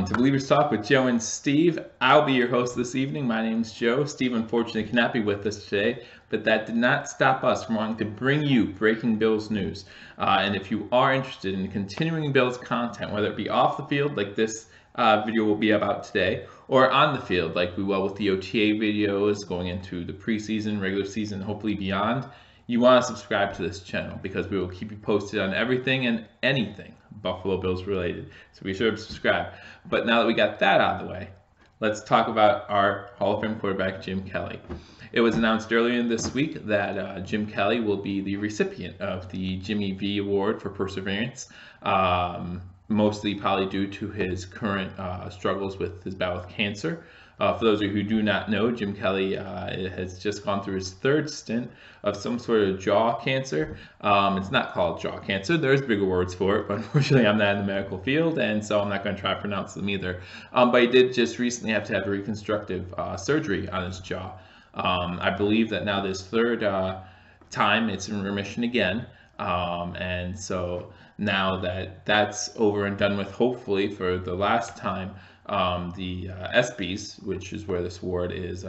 to Believers Talk with Joe and Steve. I'll be your host this evening. My name's Joe. Steve unfortunately cannot be with us today, but that did not stop us from wanting to bring you breaking Bills news. And if you are interested in continuing Bills content, whether it be off the field like this video will be about today, or on the field like we will with the OTA videos going into the preseason, regular season, hopefully beyond, you want to subscribe to this channel because we will keep you posted on everything and anything Buffalo Bills related. So be sure to subscribe. But now that we got that out of the way, let's talk about our Hall of Fame quarterback, Jim Kelly. It was announced earlier this week that Jim Kelly will be the recipient of the Jimmy V Award for Perseverance, mostly probably due to his current struggles with his battle with cancer. For those of you who do not know, Jim Kelly has just gone through his third stint of some sort of jaw cancer. It's not called jaw cancer. There's bigger words for it, but unfortunately I'm not in the medical field, and so I'm not going to try to pronounce them either. But he did just recently have to have a reconstructive surgery on his jaw. I believe that now this third time it's in remission again. And so now that that's over and done with, hopefully for the last time, the ESPYs, which is where this award is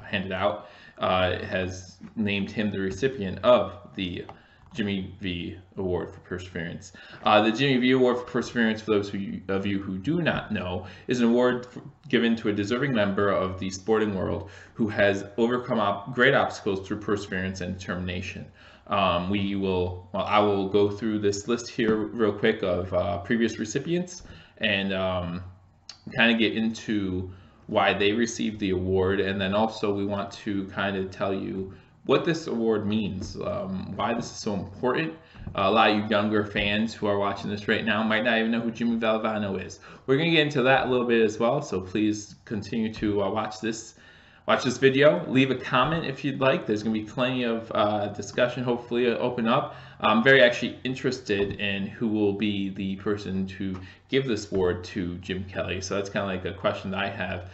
handed out, has named him the recipient of the Jimmy V Award for Perseverance. The Jimmy V Award for Perseverance, for those of you who do not know, is an award given to a deserving member of the sporting world who has overcome great obstacles through perseverance and determination. I will go through this list here real quick of previous recipients and kind of get into why they received the award, and then also we want to kind of tell you what this award means, why this is so important. A lot of you younger fans who are watching this right now might not even know who Jimmy Valvano is. We're going to get into that a little bit as well, so please continue to watch this video. Leave a comment if you'd like. There's going to be plenty of discussion, hopefully open up. I'm very actually interested in who will be the person to give this award to Jim Kelly. So that's kind of like a question that I have.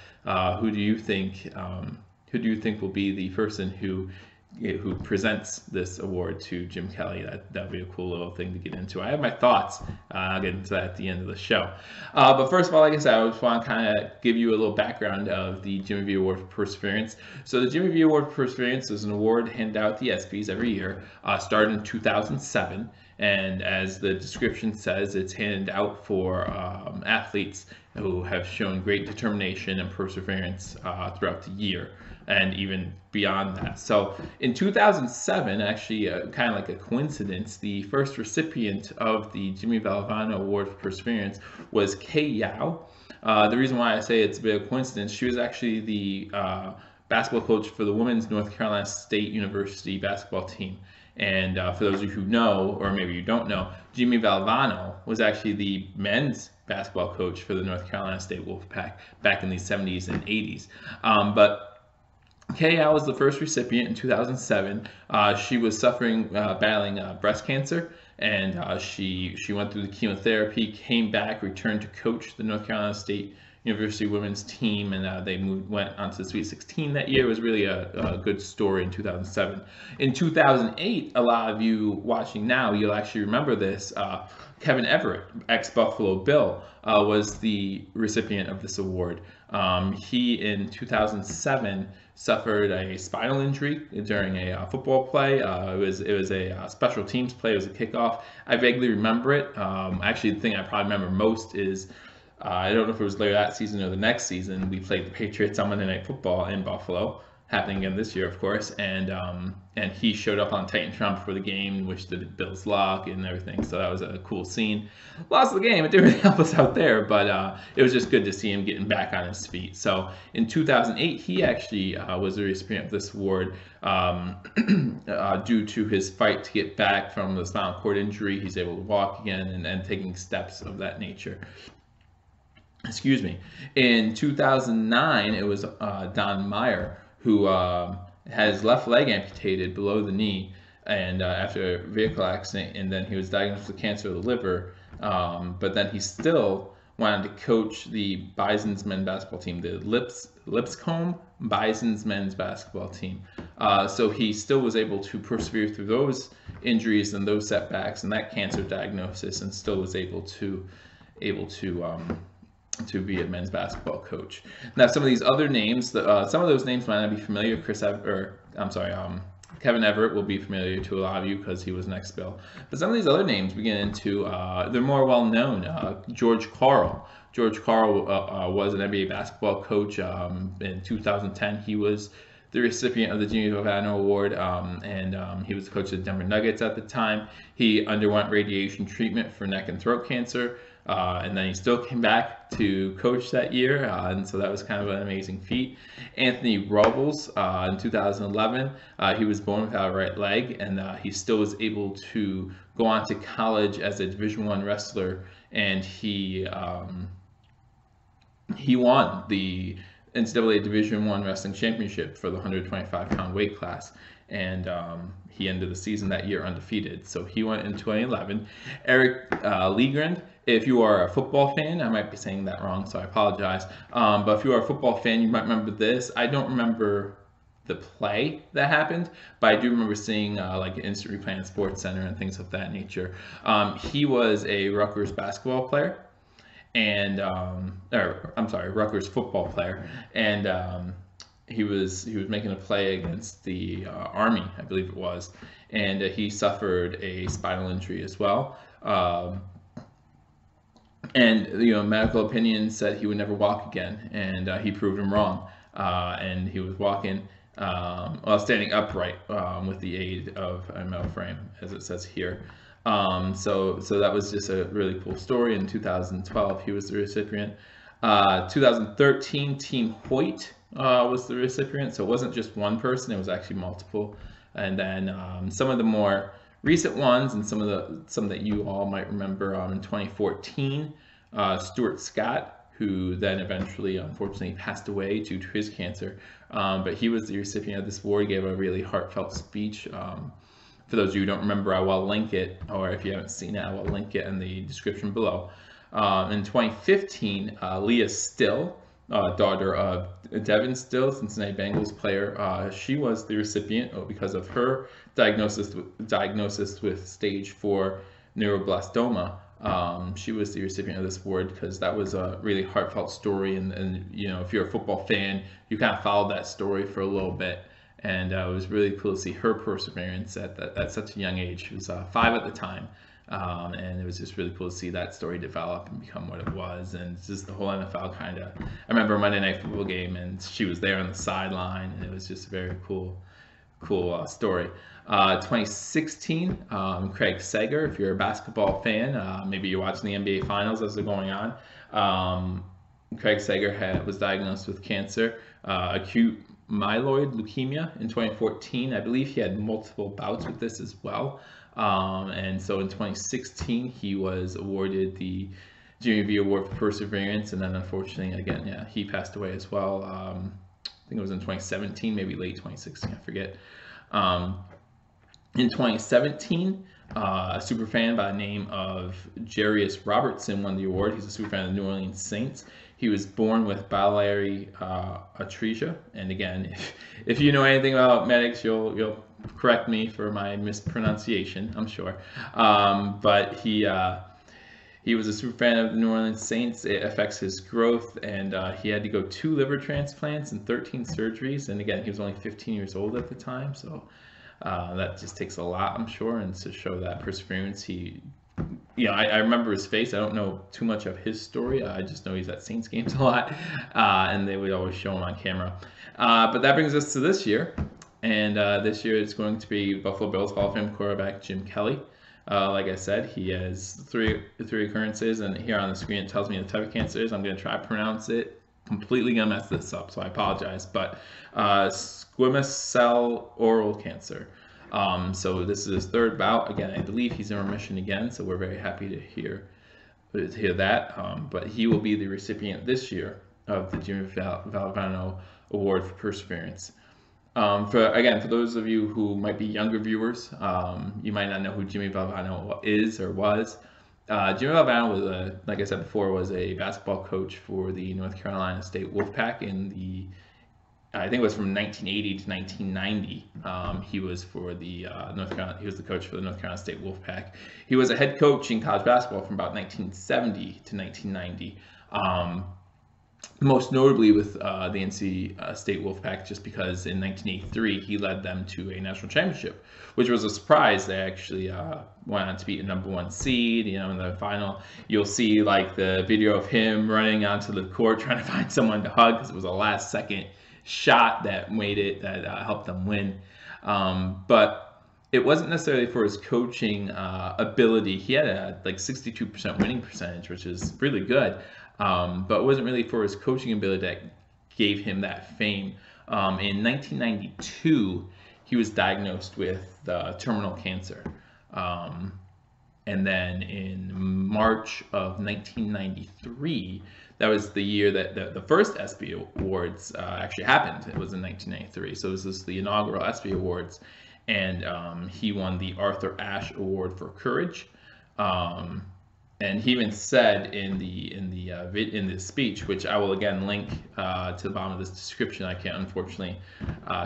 Who do you think will be the person who presents this award to Jim Kelly? That'd be a cool little thing to get into. I have my thoughts. I'll get into that at the end of the show. But first of all, like I said, I just want to kind of give you a little background of the Jimmy V Award for Perseverance. So the Jimmy V Award for Perseverance is an award handed out at the ESPYs every year, started in 2007. And as the description says, it's handed out for athletes who have shown great determination and perseverance throughout the year, and even beyond that. So in 2007, actually kind of like a coincidence, the first recipient of the Jimmy Valvano Award for Perseverance was Kay Yao. The reason why I say it's a bit of a coincidence, she was actually the basketball coach for the women's North Carolina State University basketball team. And for those of you who know, or maybe you don't know, Jimmy Valvano was actually the men's basketball coach for the North Carolina State Wolfpack back in the 70s and 80s. But Kay was the first recipient in 2007. She was battling breast cancer, and she went through the chemotherapy, came back, returned to coach the North Carolina State University women's team, and they went on to the Sweet 16 that year. It was really a good story in 2007. In 2008, a lot of you watching now, you'll actually remember this. Kevin Everett, ex-Buffalo Bill, was the recipient of this award. He, in 2007, suffered a spinal injury during a football play. It was a special teams play. It was a kickoff. I vaguely remember it. Actually, the thing I probably remember most is, I don't know if it was later that season or the next season, we played the Patriots on Monday Night Football in Buffalo, happening again this year, of course, and he showed up on Titantron for the game, wished the Bills luck and everything, so that was a cool scene. Lost the game, it didn't really help us out there, but it was just good to see him getting back on his feet. So in 2008, he actually was the recipient of this award due to his fight to get back from the spinal cord injury. He's able to walk again and taking steps of that nature. Excuse me. In 2009, it was Don Meyer, who had his left leg amputated below the knee, and after a vehicle accident, and then he was diagnosed with cancer of the liver. But then he still wanted to coach the Bison's men's basketball team, the Lipscomb Bison's men's basketball team. So he still was able to persevere through those injuries and those setbacks and that cancer diagnosis, and still was able to able to be a men's basketball coach. Now, some of these other names, some of those names might not be familiar. Kevin Everett will be familiar to a lot of you because he was an ex-Bill. But some of these other names we get into, they're more well known. George Karl. George Karl was an NBA basketball coach. In 2010, he was the recipient of the Jimmy Valvano Award, and he was the coach of the Denver Nuggets at the time. He underwent radiation treatment for neck and throat cancer. And then he still came back to coach that year, and so that was kind of an amazing feat. Anthony Robles, in 2011, he was born without a right leg, and he still was able to go on to college as a Division I wrestler, and he won the NCAA Division I Wrestling Championship for the 125-pound weight class, and he ended the season that year undefeated. So he went in 2011. Eric Liegren. If you are a football fan, I might be saying that wrong, so I apologize. But if you are a football fan, you might remember this. I don't remember the play that happened, but I do remember seeing like instant replay on Sports Center and things of that nature. He was a Rutgers basketball player, and Rutgers football player, and he was making a play against the Army, I believe it was, and he suffered a spinal injury as well. And medical opinion said he would never walk again, and he proved him wrong. And he was walking while standing upright with the aid of a metal frame, as it says here. So that was just a really cool story. In 2012, he was the recipient. 2013, Team Hoyt was the recipient. So it wasn't just one person; it was actually multiple. And then some of the more recent ones, and some that you all might remember, in 2014, Stuart Scott, who then eventually unfortunately passed away due to his cancer, but he was the recipient of this award. He gave a really heartfelt speech. For those of you who don't remember, I will link it, or if you haven't seen it, I will link it in the description below. In 2015, Leah Still, daughter of Devin Still, Cincinnati Bengals player, she was the recipient because of her diagnosis with stage 4 neuroblastoma. She was the recipient of this award because that was a really heartfelt story, and if you're a football fan, you kind of followed that story for a little bit, and it was really cool to see her perseverance at such a young age. She was 5 at the time. And it was just really cool to see that story develop and become what it was. And it's just the whole NFL kind of, I remember a Monday Night Football game, and she was there on the sideline, and it was just a very cool story. 2016, Craig Sager. If you're a basketball fan, maybe you're watching the NBA Finals as they're going on. Craig Sager was diagnosed with cancer, acute myeloid leukemia in 2014. I believe he had multiple bouts with this as well. And so in 2016, he was awarded the Jimmy V Award for Perseverance, and then unfortunately, again, he passed away as well. I think it was in 2017, maybe late 2016, I forget. In 2017, a super fan by the name of Jarius Robertson won the award. He's a super fan of the New Orleans Saints. He was born with biliary atresia, and again, if you know anything about medics, you'll correct me for my mispronunciation, I'm sure. But he was a super fan of the New Orleans Saints. It affects his growth, and he had to go 2 liver transplants and 13 surgeries. And again, he was only 15 years old at the time, so that just takes a lot, I'm sure. And to show that perseverance, I remember his face. I don't know too much of his story. I just know he's at Saints games a lot, and they would always show him on camera. But that brings us to this year. And this year it's going to be Buffalo Bills Hall of Fame quarterback Jim Kelly. Like I said, he has three occurrences, and here on the screen it tells me the type of cancer it is. I'm going to try to pronounce it. Completely going to mess this up, so I apologize. But squamous cell oral cancer. So this is his 3rd bout. Again, I believe he's in remission again, so we're very happy to hear that. But he will be the recipient this year of the Jimmy Valvano Award for Perseverance. For those of you who might be younger viewers, you might not know who Jimmy Valvano is or was. Jimmy Valvano was, like I said before, was a basketball coach for the North Carolina State Wolfpack in the I think it was from 1980 to 1990. He was for the North Carolina. He was the coach for the North Carolina State Wolfpack. He was a head coach in college basketball from about 1970 to 1990. Most notably with the NC State Wolfpack, just because in 1983 he led them to a national championship, which was a surprise. They actually went on to beat a #1 seed. You know, in the final, you'll see like the video of him running onto the court trying to find someone to hug because it was a last-second shot that made it, that helped them win. But it wasn't necessarily for his coaching ability. He had a like 62% winning percentage, which is really good. But it wasn't really for his coaching ability that gave him that fame. In 1992, he was diagnosed with terminal cancer. And then in March of 1993, that was the year that the first ESPY Awards actually happened. It was in 1993. So this is the inaugural ESPY Awards. And he won the Arthur Ashe Award for Courage. And he even said in the speech, which I will again link to the bottom of this description. I can't unfortunately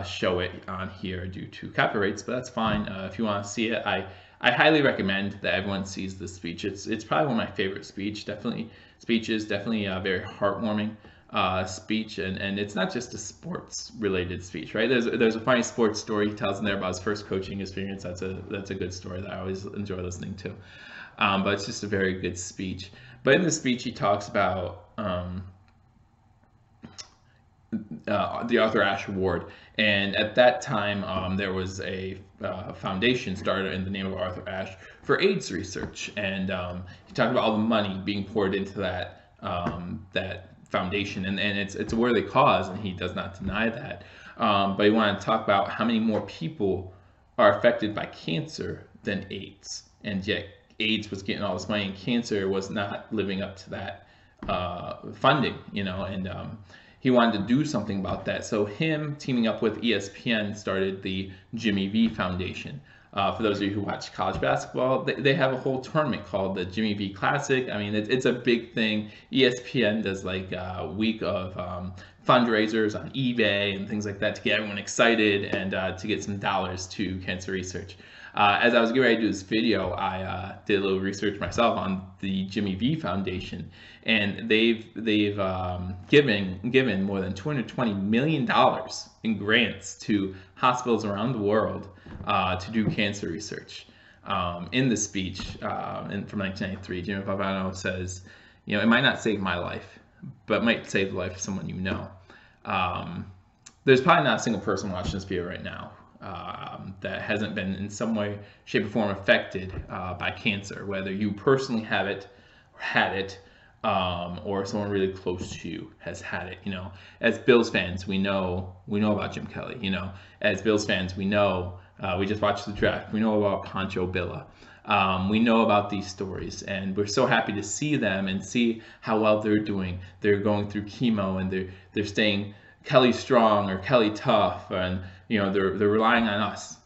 show it on here due to copyrights, but that's fine. If you want to see it, I highly recommend that everyone sees this speech. It's probably one of my favorite speeches. Definitely a very heartwarming speech, and it's not just a sports related speech, right? There's a funny sports story he tells in there about his first coaching experience. That's a good story that I always enjoy listening to. But it's just a very good speech. But in the speech, he talks about the Arthur Ashe Award. And at that time, there was a foundation started in the name of Arthur Ashe for AIDS research. And he talked about all the money being poured into that foundation. And it's a worthy cause, and he does not deny that. But he wanted to talk about how many more people are affected by cancer than AIDS. And yet AIDS was getting all this money, and cancer was not living up to that funding, you know, and he wanted to do something about that. So him teaming up with ESPN started the Jimmy V Foundation. For those of you who watch college basketball, they have a whole tournament called the Jimmy V Classic. I mean, it's a big thing. ESPN does like a week of fundraisers on eBay and things like that to get everyone excited and to get some dollars to cancer research. As I was getting ready to do this video, I did a little research myself on the Jimmy V Foundation, and they've given more than $220 million in grants to hospitals around the world to do cancer research. In the speech from 1993, Jimmy Valvano says, you know, it might not save my life, but it might save the life of someone you know. There's probably not a single person watching this video right now that hasn't been in some way, shape, or form affected by cancer, whether you personally have it or had it, or someone really close to you has had it. You know, as Bills fans, we know about Jim Kelly. You know, as Bills fans, we know we just watched the draft. We know about Pancho Villa. We know about these stories, and we're so happy to see them and see how well they're doing. They're going through chemo, and they're staying Kelly strong or Kelly tough, and you know they're relying on us,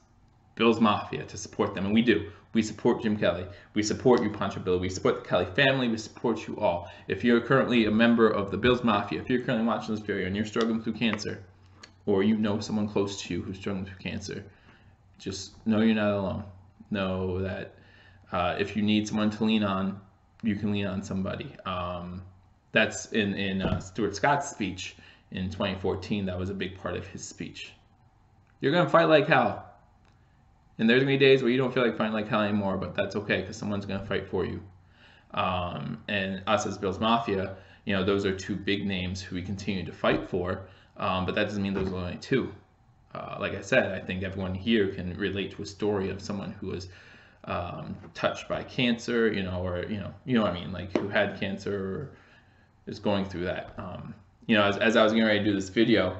Bills Mafia, to support them, and we do. We support Jim Kelly. We support you, Pancho Villa. We support the Kelly family. We support you all. If you're currently a member of the Bills Mafia, if you're currently watching this video and you're struggling through cancer, or you know someone close to you who's struggling through cancer, just know you're not alone. Know that if you need someone to lean on, you can lean on somebody. That's in Stuart Scott's speech in 2014. That was a big part of his speech. You're going to fight like hell. And there's going to be days where you don't feel like fighting like hell anymore, but that's okay because someone's going to fight for you. And us as Bills Mafia, you know, those are two big names who we continue to fight for, but that doesn't mean those are only two. Like I said, I think everyone here can relate to a story of someone who was touched by cancer, you know, or, you know what I mean, like who had cancer or is going through that. You know, as I was getting ready to do this video,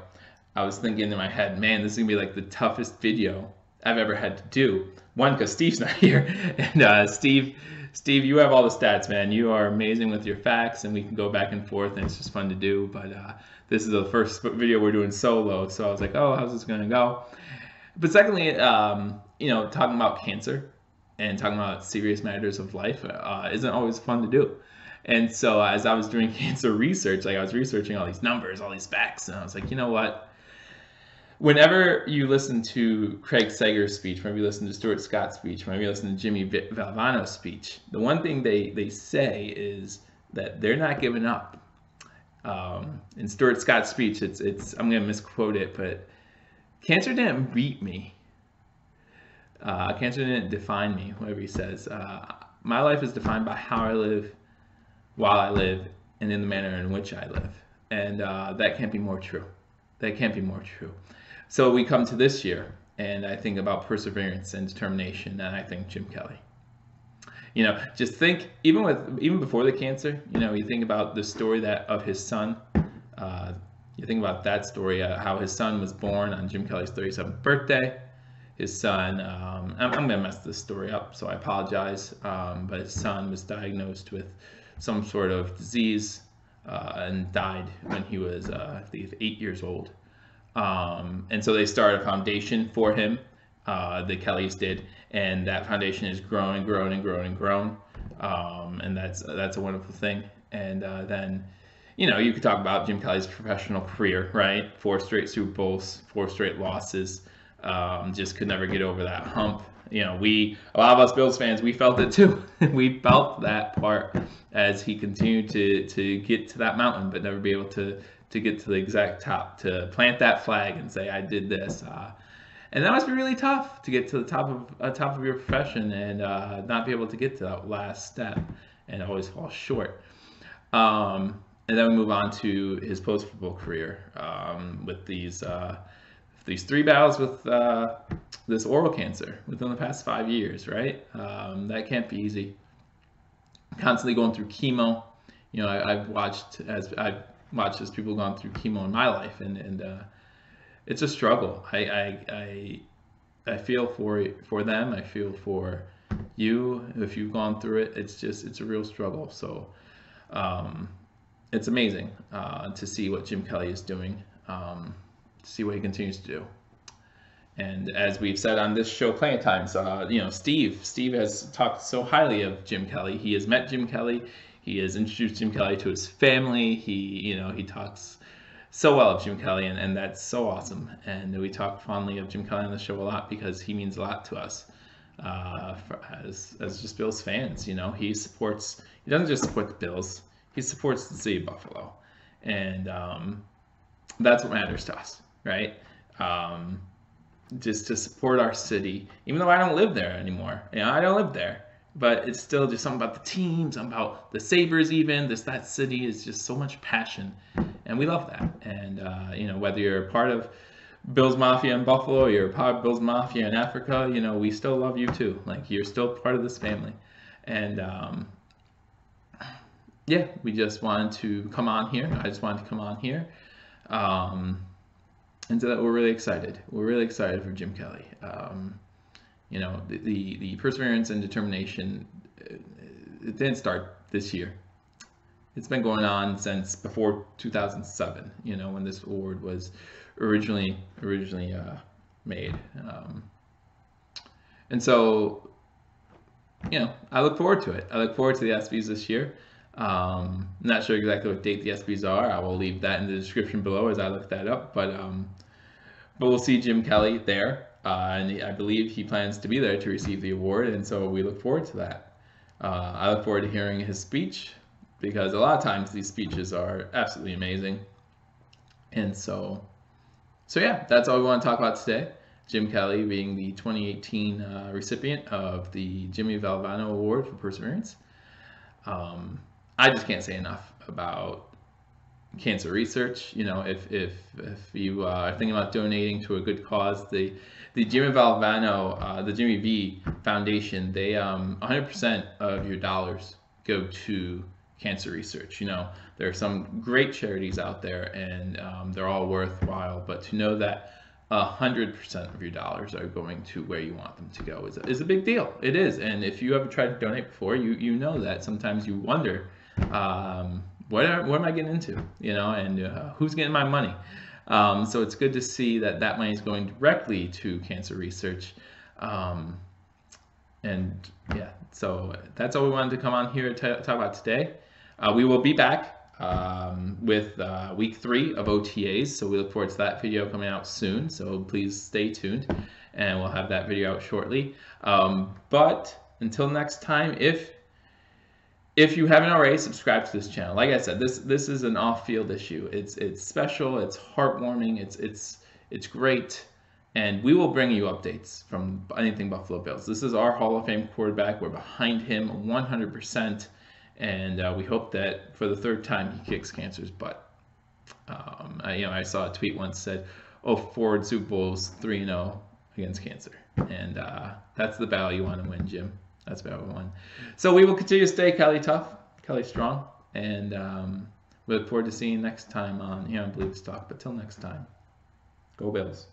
I was thinking in my head, man, this is going to be like the toughest video I've ever had to do. One, because Steve's not here. And Steve, you have all the stats, man. You are amazing with your facts, and we can go back and forth, and it's just fun to do. But this is the first video we're doing solo, so I was like, oh, how's this going to go? But secondly, you know, talking about cancer and talking about serious matters of life isn't always fun to do. And so as I was doing cancer research, like I was researching all these numbers, all these facts, and I was like, you know what? whenever you listen to Craig Sager's speech, whenever you listen to Stuart Scott's speech, whenever you listen to Jimmy Valvano's speech, the one thing they say is that they're not giving up. In Stuart Scott's speech, it's I'm going to misquote it, but cancer didn't beat me. Cancer didn't define me, whatever he says. My life is defined by how I live, while I live, and in the manner in which I live. And that can't be more true. That can't be more true. So we come to this year, and I think about perseverance and determination, and I think Jim Kelly. You know, just think, even before the cancer, you know, you think about the story of his son. You think about that story, how his son was born on Jim Kelly's 37th birthday. His son, I'm going to mess this story up, so I apologize, but his son was diagnosed with some sort of disease and died when he was, I think, 8 years old. And so they started a foundation for him, the Kellys did, and that foundation has grown and grown and grown and grown, and that's a wonderful thing. And then, you know, you could talk about Jim Kelly's professional career, right? 4 straight Super Bowls, 4 straight losses, just could never get over that hump. You know, a lot of us Bills fans, we felt it too. We felt that part as he continued to get to that mountain, but never be able to get to the exact top, to plant that flag and say, I did this. And that must be really tough, to get to the top of your profession and not be able to get to that last step and always fall short. And then we move on to his post-football career with these 3 battles with this oral cancer within the past 5 years, right? That can't be easy. Constantly going through chemo. You know, I've watched as people gone through chemo in my life, and it's a struggle. I feel for them. I feel for you if you've gone through it. It's a real struggle. So it's amazing to see what Jim Kelly is doing. See what he continues to do. And as we've said on this show plenty of times, you know, Steve has talked so highly of Jim Kelly. He has met Jim Kelly. He has introduced Jim Kelly to his family. He talks so well of Jim Kelly, and that's so awesome. And we talk fondly of Jim Kelly on the show a lot because he means a lot to us as just Bills fans. You know, he doesn't just support the Bills, he supports the city of Buffalo. And that's what matters to us, right? Just to support our city, even though I don't live there anymore. You know, I don't live there, but it's still just something about the team, something about the Sabres even. That city is just so much passion, and we love that. And, you know, whether you're a part of Bills Mafia in Buffalo, or you're a part of Bills Mafia in Africa, you know, we still love you too. Like, you're still part of this family. And, yeah, we just wanted to come on here. I just wanted to come on here. And so that we're really excited. We're really excited for Jim Kelly. You know, the perseverance and determination, it didn't start this year. It's been going on since before 2007, you know, when this award was originally made. And so, you know, I look forward to it. I look forward to the ESPYs this year. Not sure exactly what date the ESPYs are. I will leave that in the description below as I look that up. But we'll see Jim Kelly there, and I believe he plans to be there to receive the award, and so we look forward to that. I look forward to hearing his speech, because a lot of times these speeches are absolutely amazing. And so yeah, that's all we want to talk about today. Jim Kelly being the 2018 recipient of the Jimmy Valvano Award for Perseverance. I just can't say enough about cancer research. You know, if you are thinking about donating to a good cause, the Jimmy Valvano, the Jimmy V Foundation, they 100% of your dollars go to cancer research. You know, there are some great charities out there, and they're all worthwhile. But to know that 100% of your dollars are going to where you want them to go is a big deal. It is. And if you ever tried to donate before, you know that sometimes you wonder, what am I getting into, you know, and who's getting my money? So it's good to see that money is going directly to cancer research. And yeah, so that's all we wanted to come on here to talk about today. We will be back with week 3 of OTAs. So we look forward to that video coming out soon. So please stay tuned, and we'll have that video out shortly. But until next time, if you haven't already, subscribe to this channel. Like I said, this is an off-field issue. It's special. It's heartwarming. It's great, and we will bring you updates from anything Buffalo Bills. This is our Hall of Fame quarterback. We're behind him 100%, and we hope that for the 3rd time he kicks cancer's butt. I saw a tweet once said, "Oh, 4 Super Bowls, 3-0 against cancer," and that's the battle you want to win, Jim. That's about one. So we will continue to stay Kelly tough, Kelly strong, and we look forward to seeing you next time on Believe Talk. But till next time, go Bills.